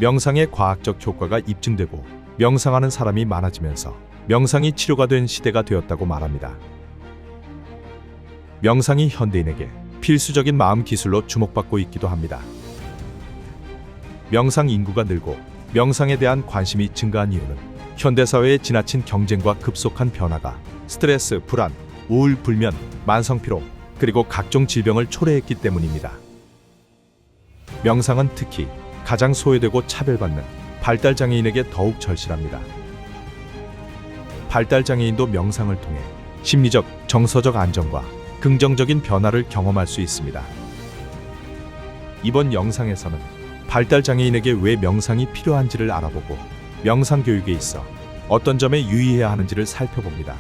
명상의 과학적 효과가 입증되고 명상하는 사람이 많아지면서 명상이 치료가 된 시대가 되었다고 말합니다. 명상이 현대인에게 필수적인 마음 기술로 주목받고 있기도 합니다. 명상 인구가 늘고 명상에 대한 관심이 증가한 이유는 현대사회의 지나친 경쟁과 급속한 변화가 스트레스, 불안, 우울, 불면, 만성피로, 그리고 각종 질병을 초래했기 때문입니다. 명상은 특히 가장 소외되고 차별받는 발달장애인에게 더욱 절실합니다. 발달장애인도 명상을 통해 심리적, 정서적 안정과 긍정적인 변화를 경험할 수 있습니다. 이번 영상에서는 발달장애인에게 왜 명상이 필요한지를 알아보고 명상 교육에 있어 어떤 점에 유의해야 하는지를 살펴봅니다.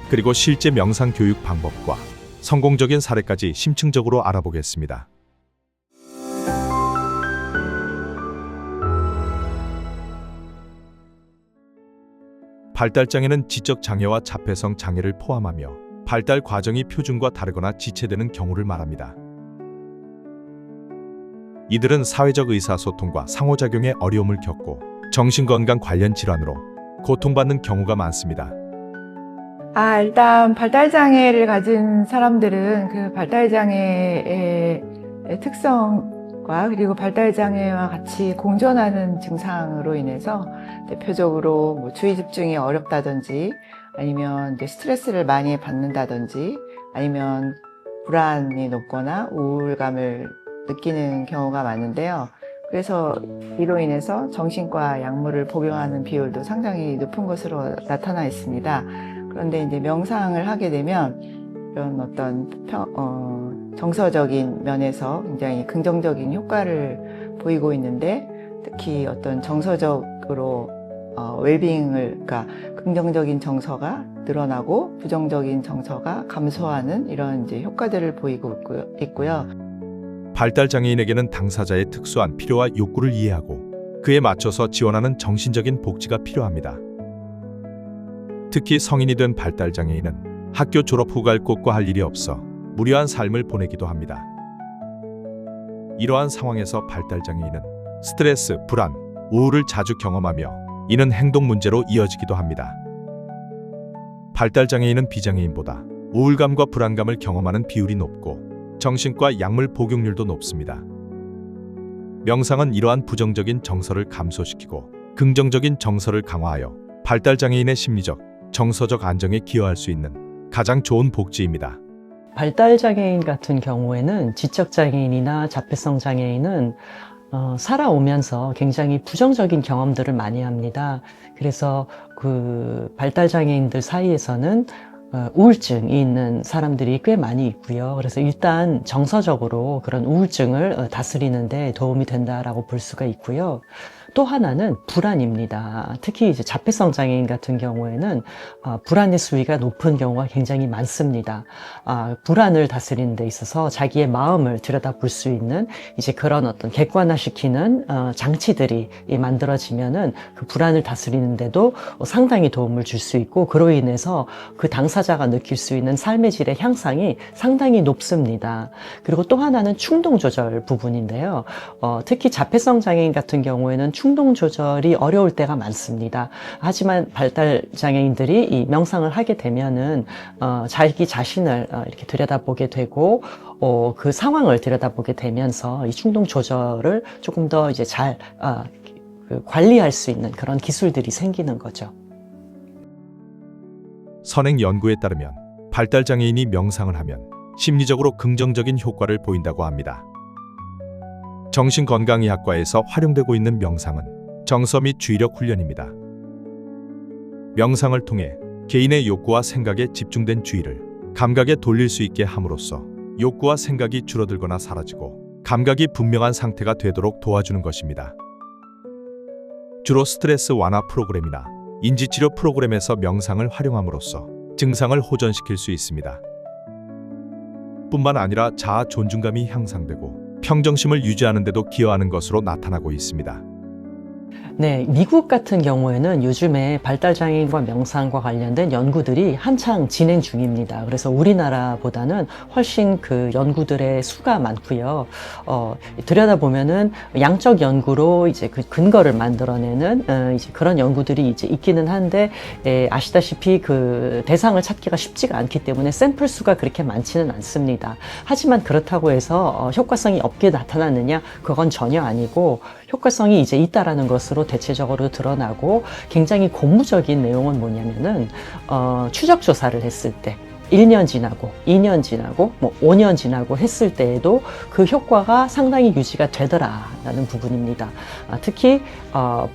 그리고 실제 명상 교육 방법과 성공적인 사례까지 심층적으로 알아보겠습니다. 발달장애는 지적 장애와 자폐성 장애를 포함하며 발달 과정이 표준과 다르거나 지체되는 경우를 말합니다. 이들은 사회적 의사소통과 상호작용에 어려움을 겪고 정신건강 관련 질환으로 고통받는 경우가 많습니다. 일단 발달장애를 가진 사람들은 그 발달장애의 특성과 그리고 발달장애와 같이 공존하는 증상으로 인해서 대표적으로 주의 집중이 어렵다든지 아니면 이제 스트레스를 많이 받는다든지 아니면 불안이 높거나 우울감을 느끼는 경우가 많은데요. 그래서 이로 인해서 정신과 약물을 복용하는 비율도 상당히 높은 것으로 나타나 있습니다. 그런데 이제 명상을 하게 되면 이런 어떤 정서적인 면에서 굉장히 긍정적인 효과를 보이고 있는데 특히 어떤 정서적으로 웰빙을, 그러니까 긍정적인 정서가 늘어나고 부정적인 정서가 감소하는 이런 이제 효과들을 보이고 있고요. 발달장애인에게는 당사자의 특수한 필요와 욕구를 이해하고 그에 맞춰서 지원하는 정신적인 복지가 필요합니다. 특히 성인이 된 발달장애인은 학교 졸업 후 갈 곳과 할 일이 없어 무료한 삶을 보내기도 합니다. 이러한 상황에서 발달장애인은 스트레스, 불안, 우울을 자주 경험하며 이는 행동 문제로 이어지기도 합니다. 발달장애인은 비장애인보다 우울감과 불안감을 경험하는 비율이 높고 정신과 약물 복용률도 높습니다. 명상은 이러한 부정적인 정서를 감소시키고 긍정적인 정서를 강화하여 발달장애인의 심리적, 정서적 안정에 기여할 수 있는 가장 좋은 복지입니다. 발달장애인 같은 경우에는 지적장애인이나 자폐성 장애인은 살아오면서 굉장히 부정적인 경험들을 많이 합니다. 그래서 그 발달장애인들 사이에서는 우울증이 있는 사람들이 꽤 많이 있고요. 그래서 일단 정서적으로 그런 우울증을 다스리는 데 도움이 된다라고 볼 수가 있고요. 또 하나는 불안입니다. 특히 이제 자폐성 장애인 같은 경우에는 불안의 수위가 높은 경우가 굉장히 많습니다. 불안을 다스리는 데 있어서 자기의 마음을 들여다볼 수 있는 이제 그런 어떤 객관화시키는 장치들이 만들어지면은 그 불안을 다스리는데도 상당히 도움을 줄 수 있고 그로 인해서 그 당사자가 느낄 수 있는 삶의 질의 향상이 상당히 높습니다. 그리고 또 하나는 충동 조절 부분인데요. 특히 자폐성 장애인 같은 경우에는 충동 조절이 어려울 때가 많습니다. 하지만 발달 장애인들이 이 명상을 하게 되면은 자기 자신을 이렇게 들여다보게 되고 그 상황을 들여다보게 되면서 이 충동 조절을 조금 더 이제 잘 관리할 수 있는 그런 기술들이 생기는 거죠. 선행 연구에 따르면 발달장애인이 명상을 하면 심리적으로 긍정적인 효과를 보인다고 합니다. 정신건강의학과에서 활용되고 있는 명상은 정서 및 주의력 훈련입니다. 명상을 통해 개인의 욕구와 생각에 집중된 주의를 감각에 돌릴 수 있게 함으로써 욕구와 생각이 줄어들거나 사라지고 감각이 분명한 상태가 되도록 도와주는 것입니다. 주로 스트레스 완화 프로그램이나 인지치료 프로그램에서 명상을 활용함으로써 증상을 호전시킬 수 있습니다. 뿐만 아니라 자아 존중감이 향상되고 평정심을 유지하는 데도 기여하는 것으로 나타나고 있습니다. 네, 미국 같은 경우에는 요즘에 발달장애인과 명상과 관련된 연구들이 한창 진행 중입니다. 그래서 우리나라보다는 훨씬 그 연구들의 수가 많고요. 들여다보면은 양적 연구로 이제 그 근거를 만들어내는 이제 그런 연구들이 이제 있기는 한데, 아시다시피 그 대상을 찾기가 쉽지가 않기 때문에 샘플 수가 그렇게 많지는 않습니다. 하지만 그렇다고 해서 효과성이 없게 나타나느냐? 그건 전혀 아니고, 효과성이 이제 있다라는 것으로 대체적으로 드러나고, 굉장히 고무적인 내용은 뭐냐면은 추적 조사를 했을 때 1년 지나고 2년 지나고 뭐 5년 지나고 했을 때에도 그 효과가 상당히 유지가 되더라라는 부분입니다. 특히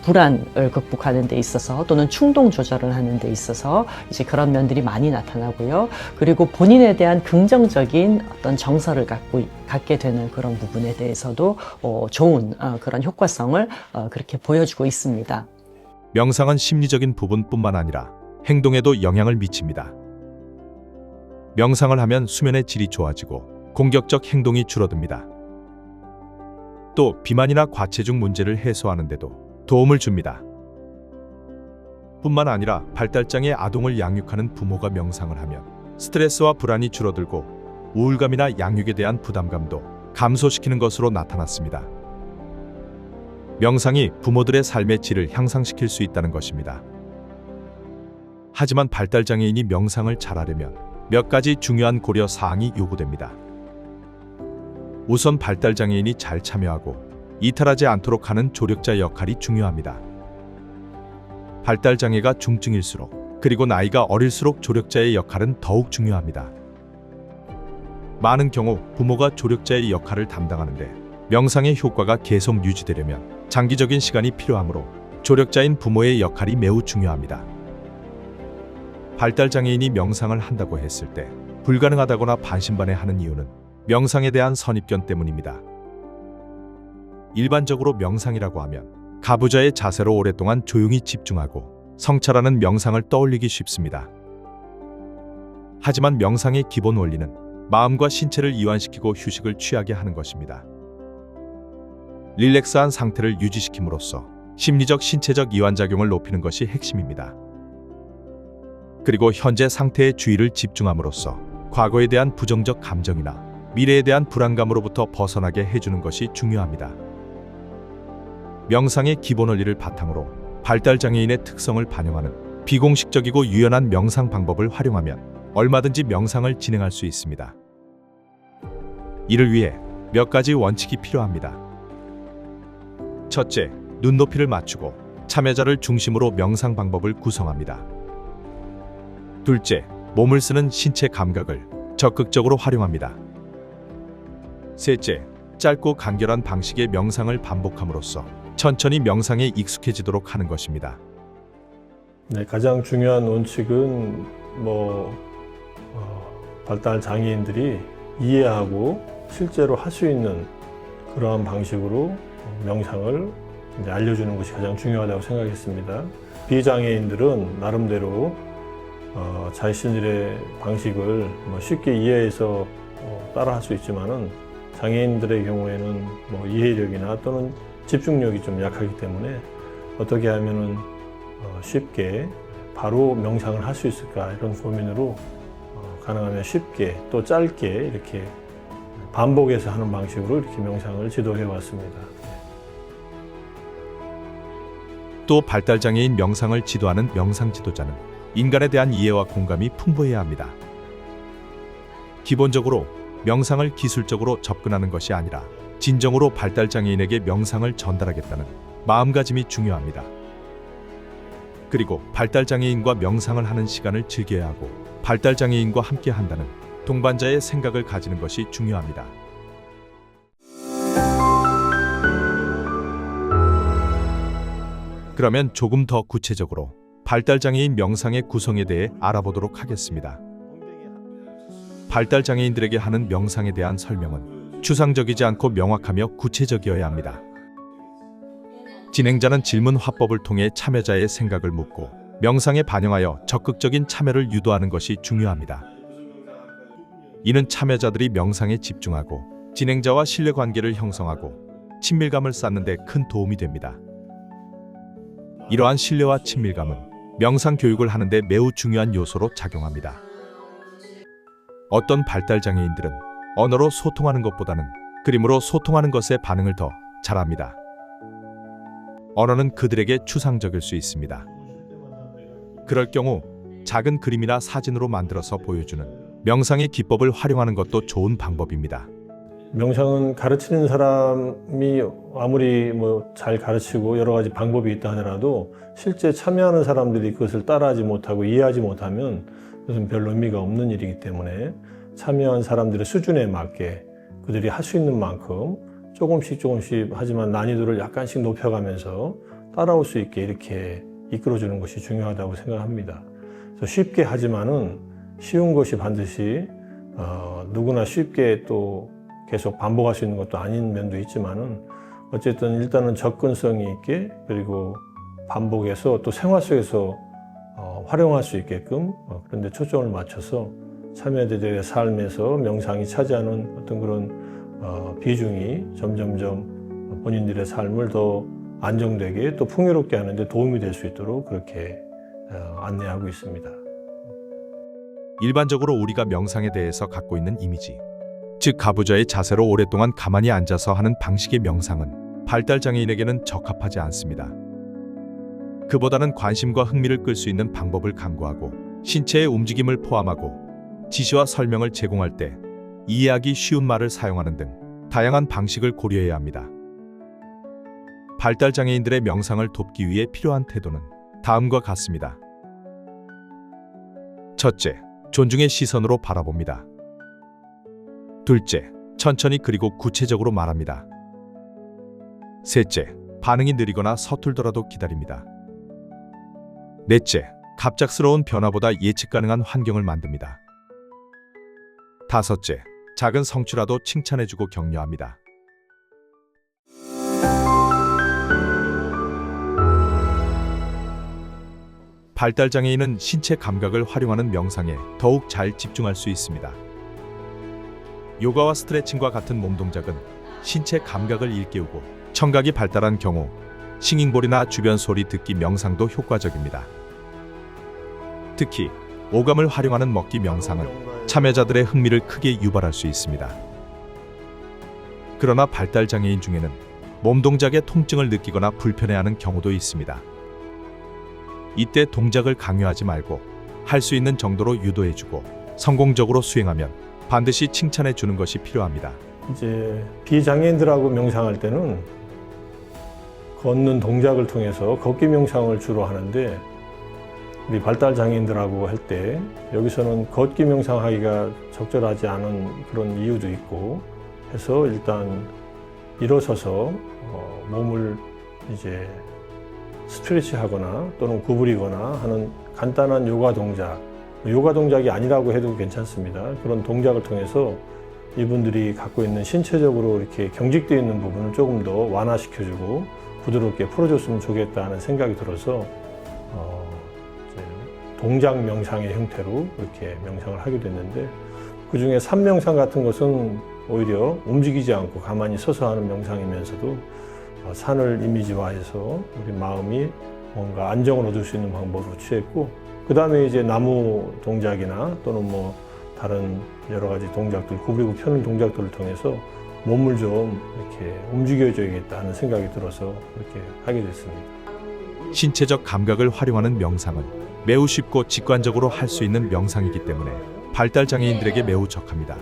불안을 극복하는 데 있어서 또는 충동 조절을 하는 데 있어서 이제 그런 면들이 많이 나타나고요. 그리고 본인에 대한 긍정적인 어떤 정서를 갖게 되는 그런 부분에 대해서도 좋은 그런 효과성을 그렇게 보여주고 있습니다. 명상은 심리적인 부분뿐만 아니라 행동에도 영향을 미칩니다. 명상을 하면 수면의 질이 좋아지고 공격적 행동이 줄어듭니다. 또 비만이나 과체중 문제를 해소하는 데도 도움을 줍니다. 뿐만 아니라 발달장애 아동을 양육하는 부모가 명상을 하면 스트레스와 불안이 줄어들고 우울감이나 양육에 대한 부담감도 감소시키는 것으로 나타났습니다. 명상이 부모들의 삶의 질을 향상시킬 수 있다는 것입니다. 하지만 발달장애인이 명상을 잘하려면 몇 가지 중요한 고려 사항이 요구됩니다. 우선 발달장애인이 잘 참여하고 이탈하지 않도록 하는 조력자 역할이 중요합니다. 발달장애가 중증일수록 그리고 나이가 어릴수록 조력자의 역할은 더욱 중요합니다. 많은 경우 부모가 조력자의 역할을 담당하는데 명상의 효과가 계속 유지되려면 장기적인 시간이 필요하므로 조력자인 부모의 역할이 매우 중요합니다. 발달장애인이 명상을 한다고 했을 때 불가능하다거나 반신반의하는 이유는 명상에 대한 선입견 때문입니다. 일반적으로 명상이라고 하면 가부좌의 자세로 오랫동안 조용히 집중하고 성찰하는 명상을 떠올리기 쉽습니다. 하지만 명상의 기본 원리는 마음과 신체를 이완시키고 휴식을 취하게 하는 것입니다. 릴렉스한 상태를 유지시킴으로써 심리적, 신체적 이완작용을 높이는 것이 핵심입니다. 그리고 현재 상태에 주의를 집중함으로써 과거에 대한 부정적 감정이나 미래에 대한 불안감으로부터 벗어나게 해주는 것이 중요합니다. 명상의 기본 원리를 바탕으로 발달장애인의 특성을 반영하는 비공식적이고 유연한 명상 방법을 활용하면 얼마든지 명상을 진행할 수 있습니다. 이를 위해 몇 가지 원칙이 필요합니다. 첫째, 눈높이를 맞추고 참여자를 중심으로 명상 방법을 구성합니다. 둘째, 몸을 쓰는 신체 감각을 적극적으로 활용합니다. 셋째, 짧고 간결한 방식의 명상을 반복함으로써 천천히 명상에 익숙해지도록 하는 것입니다. 네, 가장 중요한 원칙은 발달 장애인들이 이해하고 실제로 할 수 있는 그러한 방식으로 명상을 이제 알려주는 것이 가장 중요하다고 생각했습니다. 비장애인들은 나름대로 자신들의 방식을 쉽게 이해해서 따라할 수 있지만은 장애인들의 경우에는 이해력이나 또는 집중력이 좀 약하기 때문에 어떻게 하면은 쉽게 바로 명상을 할 수 있을까 이런 고민으로 가능하면 쉽게 또 짧게 이렇게 반복해서 하는 방식으로 이렇게 명상을 지도해 왔습니다. 또 발달장애인 명상을 지도하는 명상 지도자는 인간에 대한 이해와 공감이 풍부해야 합니다. 기본적으로 명상을 기술적으로 접근하는 것이 아니라 진정으로 발달장애인에게 명상을 전달하겠다는 마음가짐이 중요합니다. 그리고 발달장애인과 명상을 하는 시간을 즐겨야 하고 발달장애인과 함께 한다는 동반자의 생각을 가지는 것이 중요합니다. 그러면 조금 더 구체적으로 발달장애인 명상의 구성에 대해 알아보도록 하겠습니다. 발달장애인들에게 하는 명상에 대한 설명은 추상적이지 않고 명확하며 구체적이어야 합니다. 진행자는 질문 화법을 통해 참여자의 생각을 묻고 명상에 반영하여 적극적인 참여를 유도하는 것이 중요합니다. 이는 참여자들이 명상에 집중하고 진행자와 신뢰관계를 형성하고 친밀감을 쌓는 데 큰 도움이 됩니다. 이러한 신뢰와 친밀감은 명상 교육을 하는데 매우 중요한 요소로 작용합니다. 어떤 발달 장애인들은 언어로 소통하는 것보다는 그림으로 소통하는 것에 반응을 더 잘합니다. 언어는 그들에게 추상적일 수 있습니다. 그럴 경우 작은 그림이나 사진으로 만들어서 보여주는 명상의 기법을 활용하는 것도 좋은 방법입니다. 명상은 가르치는 사람이 아무리 잘 가르치고 여러 가지 방법이 있다 하더라도 실제 참여하는 사람들이 그것을 따라하지 못하고 이해하지 못하면 그것은 별 의미가 없는 일이기 때문에 참여한 사람들의 수준에 맞게 그들이 할 수 있는 만큼 조금씩 하지만 난이도를 약간씩 높여가면서 따라올 수 있게 이렇게 이끌어주는 것이 중요하다고 생각합니다. 그래서 쉽게 하지만은 쉬운 것이 반드시 누구나 쉽게 또 계속 반복할 수 있는 것도 아닌 면도 있지만은 어쨌든 일단은 접근성이 있게 그리고 반복해서 또 생활 속에서 활용할 수 있게끔 그런 데 초점을 맞춰서 참여자들의 삶에서 명상이 차지하는 어떤 그런 비중이 점점점 본인들의 삶을 더 안정되게 또 풍요롭게 하는 데 도움이 될 수 있도록 그렇게 안내하고 있습니다. 일반적으로 우리가 명상에 대해서 갖고 있는 이미지, 즉 가부좌의 자세로 오랫동안 가만히 앉아서 하는 방식의 명상은 발달장애인에게는 적합하지 않습니다. 그보다는 관심과 흥미를 끌 수 있는 방법을 강구하고 신체의 움직임을 포함하고 지시와 설명을 제공할 때 이해하기 쉬운 말을 사용하는 등 다양한 방식을 고려해야 합니다. 발달장애인들의 명상을 돕기 위해 필요한 태도는 다음과 같습니다. 첫째, 존중의 시선으로 바라봅니다. 둘째, 천천히 그리고 구체적으로 말합니다. 셋째, 반응이 느리거나 서툴더라도 기다립니다. 넷째, 갑작스러운 변화보다 예측 가능한 환경을 만듭니다. 다섯째, 작은 성취라도 칭찬해주고 격려합니다. 발달장애인은 신체 감각을 활용하는 명상에 더욱 잘 집중할 수 있습니다. 요가와 스트레칭과 같은 몸 동작은 신체 감각을 일깨우고 청각이 발달한 경우 싱잉볼이나 주변 소리 듣기 명상도 효과적입니다. 특히 오감을 활용하는 먹기 명상은 참여자들의 흥미를 크게 유발할 수 있습니다. 그러나 발달장애인 중에는 몸 동작에 통증을 느끼거나 불편해하는 경우도 있습니다. 이때 동작을 강요하지 말고 할 수 있는 정도로 유도해주고 성공적으로 수행하면 반드시 칭찬해 주는 것이 필요합니다. 이제 비장애인들하고 명상할 때는 걷는 동작을 통해서 걷기 명상을 주로 하는데 우리 발달 장애인들하고 할 때 여기서는 걷기 명상하기가 적절하지 않은 그런 이유도 있고 해서 일단 일어서서 몸을 이제 스트레치 하거나 또는 구부리거나 하는 간단한 요가 동작이 아니라고 해도 괜찮습니다. 그런 동작을 통해서 이분들이 갖고 있는 신체적으로 이렇게 경직되어 있는 부분을 조금 더 완화시켜주고 부드럽게 풀어줬으면 좋겠다는 생각이 들어서 이제 동작 명상의 형태로 이렇게 명상을 하게 됐는데 그중에 산명상 같은 것은 오히려 움직이지 않고 가만히 서서 하는 명상이면서도 산을 이미지화해서 우리 마음이 뭔가 안정을 얻을 수 있는 방법으로 취했고 그 다음에 이제 나무 동작이나 또는 다른 여러 가지 동작들, 구부리고 펴는 동작들을 통해서 몸을 좀 이렇게 움직여줘야겠다 하는 생각이 들어서 이렇게 하게 됐습니다. 신체적 감각을 활용하는 명상은 매우 쉽고 직관적으로 할 수 있는 명상이기 때문에 발달장애인들에게 매우 적합니다.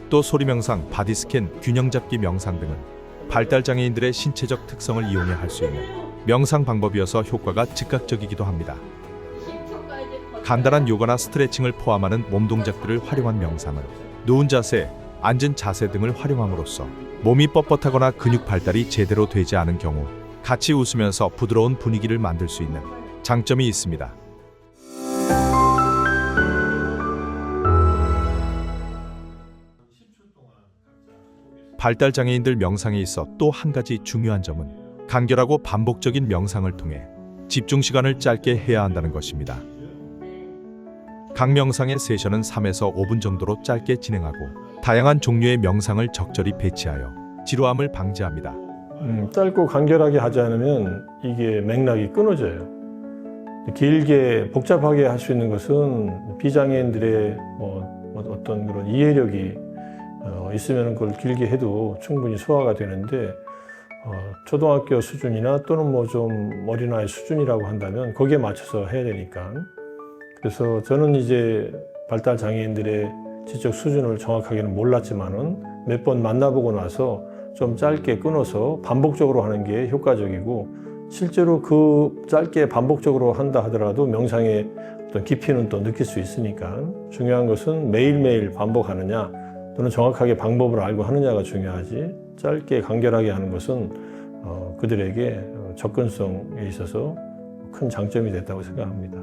또 소리명상, 바디스캔, 균형잡기 명상 등은 발달장애인들의 신체적 특성을 이용해 할 수 있는 명상 방법이어서 효과가 즉각적이기도 합니다. 간단한 요가나 스트레칭을 포함하는 몸 동작들을 활용한 명상은 누운 자세, 앉은 자세 등을 활용함으로써 몸이 뻣뻣하거나 근육 발달이 제대로 되지 않은 경우 같이 웃으면서 부드러운 분위기를 만들 수 있는 장점이 있습니다. 발달장애인들 명상에 있어 또 한 가지 중요한 점은 간결하고 반복적인 명상을 통해 집중 시간을 짧게 해야 한다는 것입니다. 각 명상의 세션은 3에서 5분 정도로 짧게 진행하고 다양한 종류의 명상을 적절히 배치하여 지루함을 방지합니다. 짧고 간결하게 하지 않으면 이게 맥락이 끊어져요. 길게 복잡하게 할 수 있는 것은 비장애인들의 어떤 그런 이해력이 있으면 그걸 길게 해도 충분히 소화가 되는데 초등학교 수준이나 또는 뭐 좀 어린아이 수준이라고 한다면 거기에 맞춰서 해야 되니까. 그래서 저는 이제 발달 장애인들의 지적 수준을 정확하게는 몰랐지만은 몇 번 만나보고 나서 좀 짧게 끊어서 반복적으로 하는 게 효과적이고, 실제로 그 짧게 반복적으로 한다 하더라도 명상의 어떤 깊이는 또 느낄 수 있으니까, 중요한 것은 매일매일 반복하느냐 또는 정확하게 방법을 알고 하느냐가 중요하지, 짧게 간결하게 하는 것은 그들에게 접근성에 있어서 큰 장점이 됐다고 생각합니다.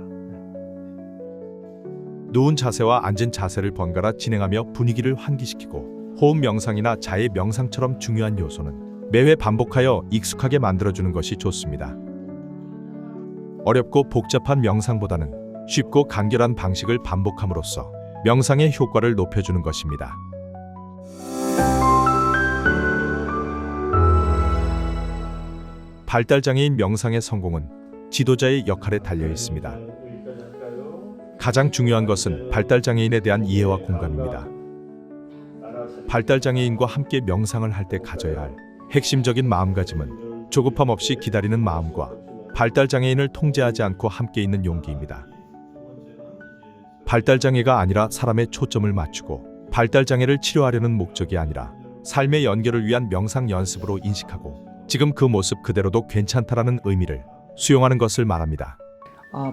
누운 자세와 앉은 자세를 번갈아 진행하며 분위기를 환기시키고, 호흡 명상이나 자해 명상처럼 중요한 요소는 매회 반복하여 익숙하게 만들어주는 것이 좋습니다. 어렵고 복잡한 명상보다는 쉽고 간결한 방식을 반복함으로써 명상의 효과를 높여주는 것입니다. 발달장애인 명상의 성공은 지도자의 역할에 달려 있습니다. 가장 중요한 것은 발달장애인에 대한 이해와 공감입니다. 발달장애인과 함께 명상을 할 때 가져야 할 핵심적인 마음가짐은 조급함 없이 기다리는 마음과 발달장애인을 통제하지 않고 함께 있는 용기입니다. 발달장애가 아니라 사람의 초점을 맞추고, 발달장애를 치료하려는 목적이 아니라 삶의 연결을 위한 명상 연습으로 인식하고, 지금 그 모습 그대로도 괜찮다라는 의미를 수용하는 것을 말합니다.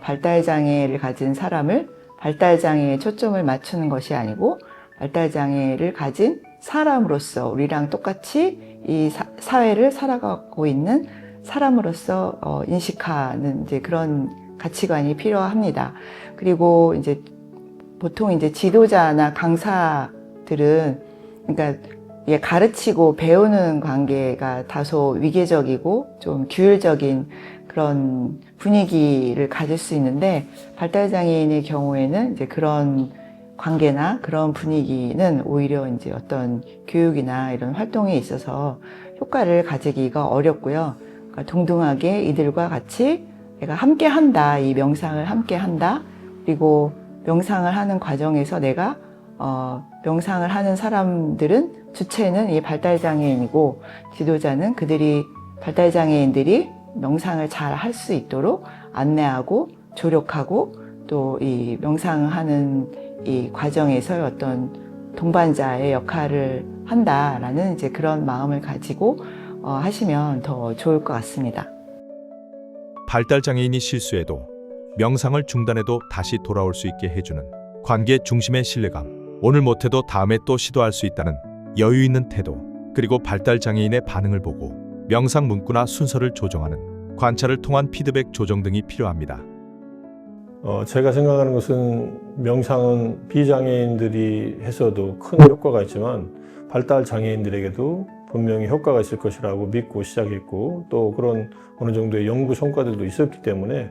발달장애를 가진 사람을 발달장애에 초점을 맞추는 것이 아니고, 발달장애를 가진 사람으로서 우리랑 똑같이 이 사회를 살아가고 있는 사람으로서 인식하는 이제 그런 가치관이 필요합니다. 그리고 이제 보통 이제 지도자나 강사들은, 그러니까 가르치고 배우는 관계가 다소 위계적이고 좀 규율적인 그런 분위기를 가질 수 있는데, 발달장애인의 경우에는 이제 그런 관계나 그런 분위기는 오히려 이제 어떤 교육이나 이런 활동에 있어서 효과를 가지기가 어렵고요. 그러니까 동등하게 이들과 같이 내가 함께 한다, 이 명상을 함께 한다, 그리고 명상을 하는 과정에서 내가 명상을 하는 사람들은 주체는 이 발달장애인이고, 지도자는 발달장애인들이 명상을 잘 할 수 있도록 안내하고 조력하고, 또 이 명상하는 이 과정에서 어떤 동반자의 역할을 한다라는 이제 그런 마음을 가지고 하시면 더 좋을 것 같습니다. 발달장애인이 실수해도, 명상을 중단해도 다시 돌아올 수 있게 해주는 관계 중심의 신뢰감, 오늘 못해도 다음에 또 시도할 수 있다는 여유 있는 태도, 그리고 발달장애인의 반응을 보고 명상 문구나 순서를 조정하는 관찰을 통한 피드백 조정 등이 필요합니다. 제가 생각하는 것은 명상은 비장애인들이 해서도 큰 효과가 있지만 발달 장애인들에게도 분명히 효과가 있을 것이라고 믿고 시작했고, 또 그런 어느 정도의 연구 성과들도 있었기 때문에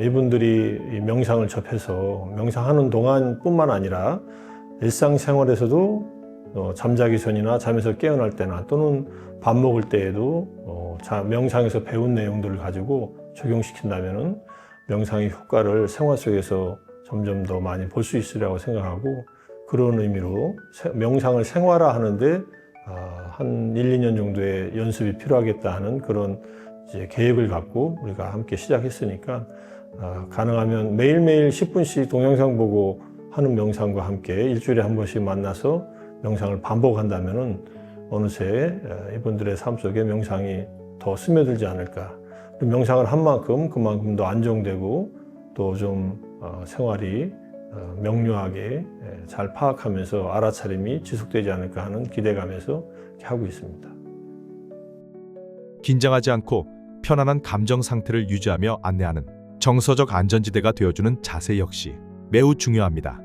이분들이 이 명상을 접해서 명상하는 동안뿐만 아니라 일상생활에서도 잠자기 전이나 잠에서 깨어날 때나 또는 밥 먹을 때에도 명상에서 배운 내용들을 가지고 적용시킨다면은 명상의 효과를 생활 속에서 점점 더 많이 볼 수 있으리라고 생각하고, 그런 의미로 명상을 생활화하는데 한 1, 2년 정도의 연습이 필요하겠다 하는 그런 이제 계획을 갖고 우리가 함께 시작했으니까, 가능하면 매일매일 10분씩 동영상 보고 하는 명상과 함께 일주일에 한 번씩 만나서 명상을 반복한다면은 어느새 이분들의 삶 속에 명상이 더 스며들지 않을까. 명상을 한 만큼 그만큼 더 안정되고 또 좀 생활이 명료하게 잘 파악하면서 알아차림이 지속되지 않을까 하는 기대감에서 하고 있습니다. 긴장하지 않고 편안한 감정 상태를 유지하며 안내하는 정서적 안전지대가 되어주는 자세 역시 매우 중요합니다.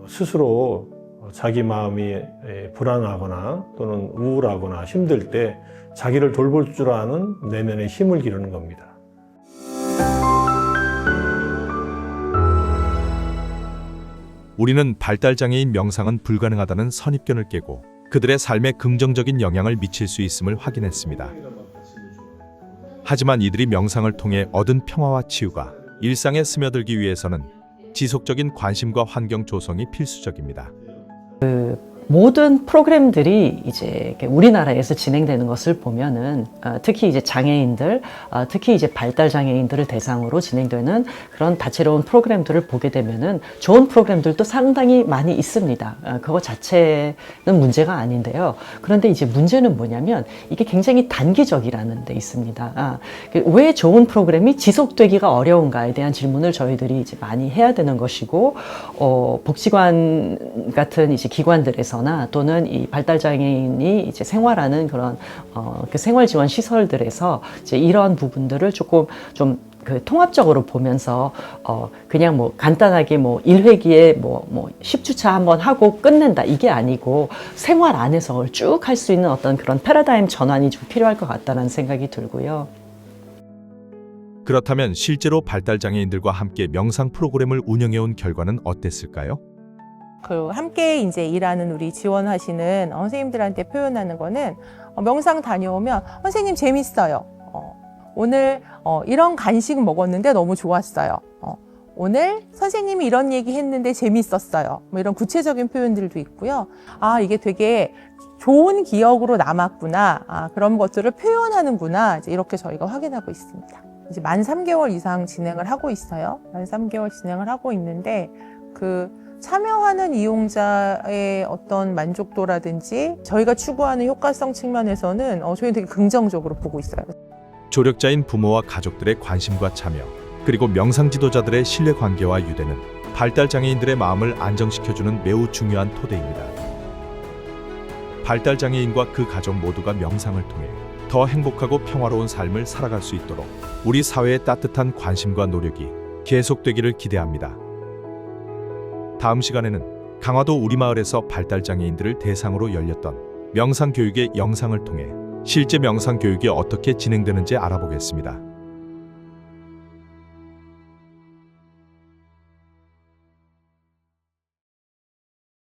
스스로 자기 마음이 불안하거나 또는 우울하거나 힘들 때 자기를 돌볼 줄 아는 내면의 힘을 기르는 겁니다. 우리는 발달장애인 명상은 불가능하다는 선입견을 깨고 그들의 삶에 긍정적인 영향을 미칠 수 있음을 확인했습니다. 하지만 이들이 명상을 통해 얻은 평화와 치유가 일상에 스며들기 위해서는 지속적인 관심과 환경 조성이 필수적입니다. 모든 프로그램들이 이제 우리나라에서 진행되는 것을 보면은 특히 이제 장애인들, 특히 이제 발달 장애인들을 대상으로 진행되는 그런 다채로운 프로그램들을 보게 되면은 좋은 프로그램들도 상당히 많이 있습니다. 그거 자체는 문제가 아닌데요. 그런데 이제 문제는 뭐냐면 이게 굉장히 단기적이라는 데 있습니다. 왜 좋은 프로그램이 지속되기가 어려운가에 대한 질문을 저희들이 이제 많이 해야 되는 것이고, 복지관 같은 이제 기관들에서 또는 이 발달장애인이 이제 생활하는 그런 그 생활지원 시설들에서 이제 이런 부분들을 조금 좀 그 통합적으로 보면서 그냥 뭐 간단하게 뭐 1회기에 뭐 10주차 한번 하고 끝낸다 이게 아니고 생활 안에서 쭉 할 수 있는 어떤 그런 패러다임 전환이 좀 필요할 것 같다는 생각이 들고요. 그렇다면 실제로 발달장애인들과 함께 명상 프로그램을 운영해온 결과는 어땠을까요? 그 함께 이제 일하는 우리 지원하시는 선생님들한테 표현하는 거는 명상 다녀오면 선생님 재밌어요. 오늘 이런 간식 먹었는데 너무 좋았어요. 오늘 선생님이 이런 얘기 했는데 재밌었어요. 뭐 이런 구체적인 표현들도 있고요. 아, 이게 되게 좋은 기억으로 남았구나. 그런 것들을 표현하는구나. 이제 이렇게 저희가 확인하고 있습니다. 이제 만 3개월 이상 진행을 하고 있어요. 만 3개월 진행을 하고 있는데 참여하는 이용자의 어떤 만족도라든지 저희가 추구하는 효과성 측면에서는 저희는 되게 긍정적으로 보고 있어요. 조력자인 부모와 가족들의 관심과 참여, 그리고 명상 지도자들의 신뢰관계와 유대는 발달장애인들의 마음을 안정시켜주는 매우 중요한 토대입니다. 발달장애인과 그 가족 모두가 명상을 통해 더 행복하고 평화로운 삶을 살아갈 수 있도록 우리 사회의 따뜻한 관심과 노력이 계속되기를 기대합니다. 다음 시간에는 강화도 우리마을에서 발달장애인들을 대상으로 열렸던 명상교육의 영상을 통해 실제 명상교육이 어떻게 진행되는지 알아보겠습니다.